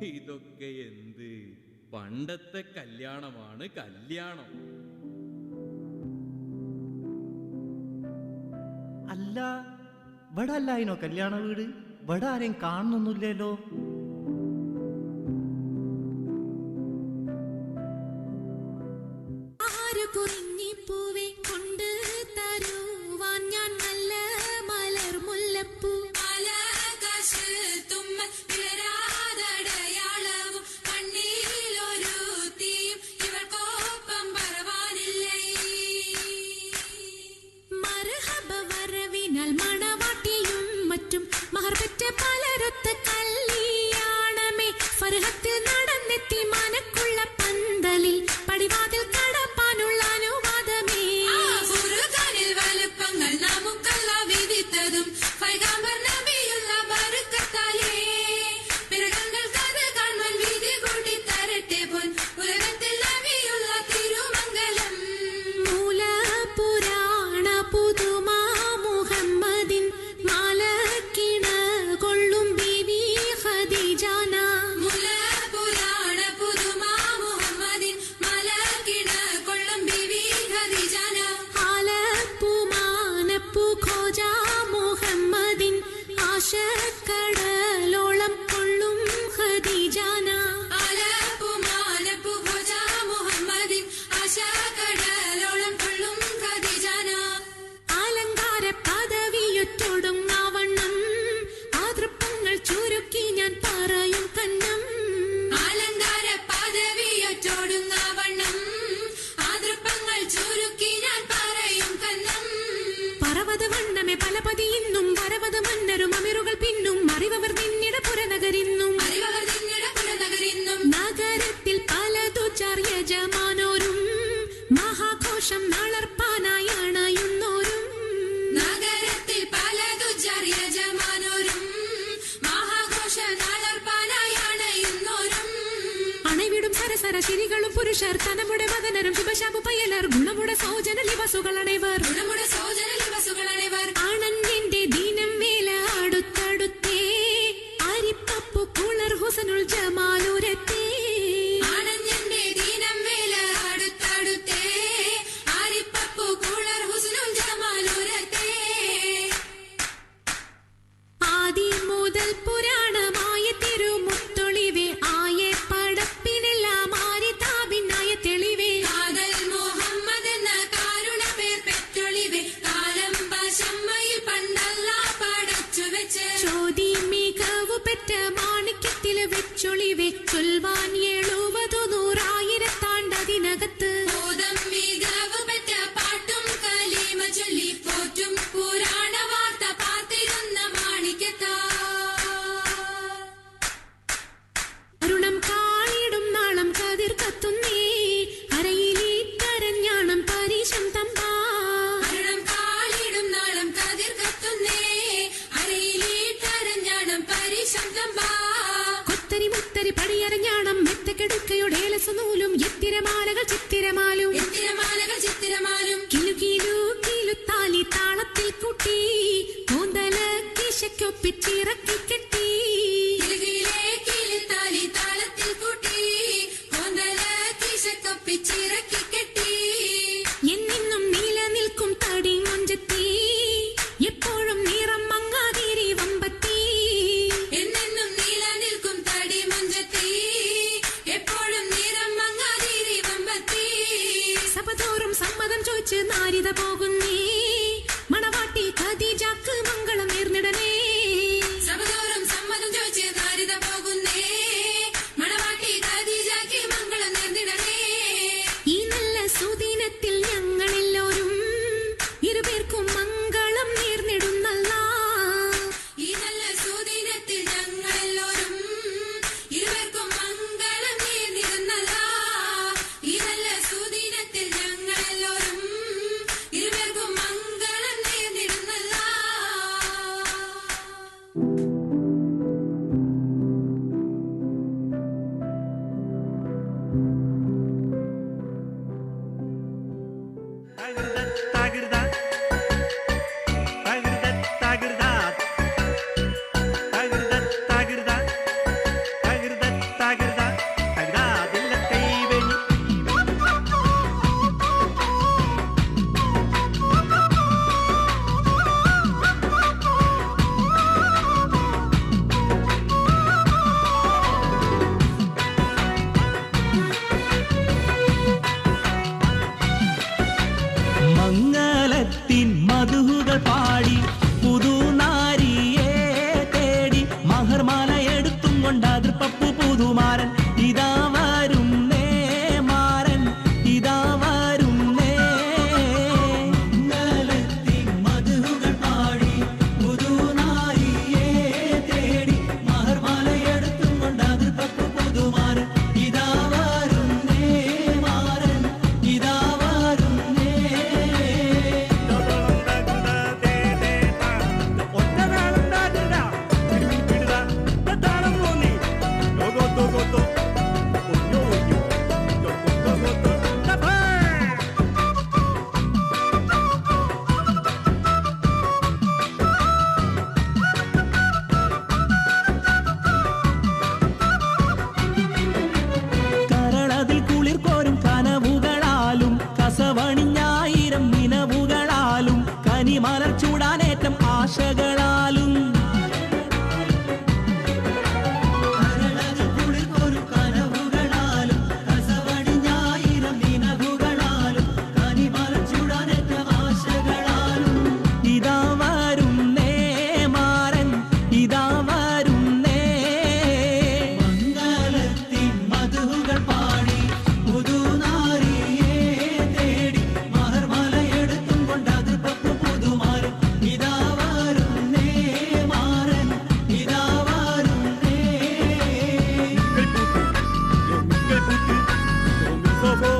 ഇതൊക്കെ എന്ത് പണ്ടത്തെ കല്യാണമാണ് കല്യാണം. അല്ല, ഇവിടെ അല്ലായിനോ കല്യാണ വീട്? ഇവിടെ ആരെയും കാണുന്നൊന്നുമില്ലല്ലോ. പലരൊത്ത കല്യാണമേ ഫർഹത്തിൽ നടന്നെത്തി മനക്കുള്ള പന്തലിൽ പടിവാതിൽ കടപ്പാനുള്ള അനുവാദമേ. വലുപ്പങ്ങൾ നമുക്കല്ല വിധിത്തതും പൈഗാംബർ നബിയുള്ള ബർക്കത്താലേ. പിറകങ്ങൾ കഥ കാണാൻ വിധി കൂട്ടി തരട്ടെ പൊൻ ഉലകത്തിൽ നബിയുള്ള തിരുമംഗലം. മൂല പുരാണ പുതുമാ മുഹമ്മദിൻ മാലക്കിണ കൊള്ളും ബീവി ഖദീജാന. മൂല പുരാണ പുതുമാ മുഹമ്മദിൻ മാലക്കിണ കൊള്ളും ബീവി ഖദീജാന. ആലപ്പു മാനപ്പു ഖോജ മുഹമ്മദിൻ ആശക്കടലോളം കൊള്ളും ഖദീജാന. ആലപ്പു മാനപ്പു ഖോജ മുഹമ്മദിൻ ആശക്കടലോളം കൊള്ളും ഖദീജാന. അലങ്കാര പദവിയൊറ്റൊടുങ്ങാവണ്ണം ആതൃപ്പങ്ങൾ ചുരുക്കി ഞാൻ പറയും കന്നം. അലങ്കാര പദവിയൊറ്റൊടുങ്ങാവണ്ണം ആതൃപ്പങ്ങൾ ചുരുക്കി ഞാൻ പറയും കന്നം. പറവത് വണ്ണമേ പലപതി ഇന്നും വരവത് മന്നരും അമിറുകൾ പിന്നും അറിവർ നിന്നിട പുരനഗരിന്നും നഗരത്തിൽ പലതു ചാർയജമാനോരും മഹാഘോഷം നളർപ്പാനായി അണയുന്നോരും. നഗരത്തിൽ പലതു ചാർയജമാനോരും മഹാഘോഷ നളർപ്പാനായി അണയുന്നോരും. അണവിടും സരസര ശിരികളും പുരുഷർ തനമുടെ വദനരും ശുഭശാപു പയ്യലർ ഗുണമുട സൗജന ലിവസുകളണേവർ. ആണന്റെ ദീനം വേല അടുത്തടുത്തേ അരിപ്പപ്പു കുളർ ഹുസനുൽ ജമാലുരത്തേ. ആണന്റെ ദീനം വേല അടുത്തടുത്തേ അരിപ്പപ്പു കുളർ ഹുസനുൽ ജമാലുരത്തേ. ആദി മുതൽ പുരാണമായ തിരുമുത്തൊളിവേ ആയെ പടപ്പിനെല്ലാം ആരിതാപിന്നായ തെളിവേ. ആദൽ മുഹമ്മദ് എന്ന കാരുണ പേർ പെറ്റൊളിവേ കാലം പശമ്മയിൽ പണ്ടല്ല പടച്ചു വെച്ച്. ചോതി മികവു പെറ്റ മാണിക്യത്തിൽ വെച്ചൊളിവേ ചൊൽവാൻ 70,000,000 മികവു പെറ്റ പാട്ടും കലീമ ചൊല്ലി പോറ്റും പുരാണ വാർത്ത പാത്തിരുന്ന മാണിക്യത്താ. അരുണം കാളിടും നാളം കതിർ കത്തുന്നേ അരയിലീ കരഞ്ഞാണം പരീശം തമ്പാ. അരുണം കാളിടും നാളം കതിർ കത്തുന്നേ അരയിലീ കരഞ്ഞാണം പരീശം തമ്പാ. കൊത്തരി മുത്തരി പടിയരഞ്ഞാണം മെത്തക്കെടുക്കയുടെ നൂലും എത്തിരമാലകൾ ചിത്തിരമാലും കിലു കിലു കിലുത്താലി താളത്തിൽ കൂട്ടി കൂന്തല കിശക്കൊപ്പിച്ചിറക്കി കെട്ടി. എന്നും നിലനിൽക്കും തടി മൊഞ്ചത്തി എപ്പോഴും നിറം മങ്ങാതിരി വമ്പത്തി. എന്നും നിലനിൽക്കും തടി മൊഞ്ചത്തി എപ്പോഴും നിറം മങ്ങാതിരി വമ്പത്തി. സഭതോറും സമ്മതം ചോദിച്ച് നാരിത പോകുന്നേ മണവാട്ടി ഖദീജക്ക് മംഗളം നേർന്നിടനേ. സഭതോറും സമ്മതം ചോദിച്ച് നാരിത പോകുന്നേ മണവാട്ടി ഖദീജക്ക് മംഗളം നേർന്നിടനേ. ഈ നല്ല സുദിനത്തിൽ ഞങ്ങളെല്ലാവരും ഇരുപേർക്കും മംഗളം നേർന്നിടുന്നല്ല. ഈ നല്ല സുദിനത്തിൽ ഞങ്ങളെല്ലാവരും ഇരുപേർക്കും മംഗളം നേർന്നിടുന്നല്ല. ഈ നല്ല സുദിനത്തിൽ ഞങ്ങളെല്ലാവരും ഇരുപേർക്കും പുതുമാരൻ ഇതാ വരുന്നേ മാരൻ ഇതാ വരുന്നേ മംഗളത്തിൻ മധുകൾ പാടി പുതുനാരിയെ തേടി മഹർമാലയെടുത്തും കൊണ്ട് അതിർപ്പത്തു പുതുമാരൻ ഇതാ വരുന്നേ മാരൻ ഇതാ വരുന്നേ കരളതിൽ കുളിർ കോരും കനവുകളാലും കസവണിഞ്ഞായിരം നിലവുകളാലും കനിമലർ ചൂടാനേറ്റം ആശകളാലും കരളതിൽ കുളിർ കോരും കനവുകളാലും കസവണിഞ്ഞായിരം നിലവുകളാലും കനിമലർ ചൂടാനേറ്റം ആശകളാലും ഇതാ വരുന്നേ മാരൻ ഇതാ വരുന്നേ മംഗളത്തിൻ മധുകൾ പാടി പുതുനാരിയെ തേടി മഹർമാലയെടുത്തും കൊണ്ട് അതിർപ്പത്തു പുതുമാരൻ ഇതാ വരുന്നേ മാരൻ ഇതാ വരുന്നേ Yo, Miguel Puti, yo, mi sobo,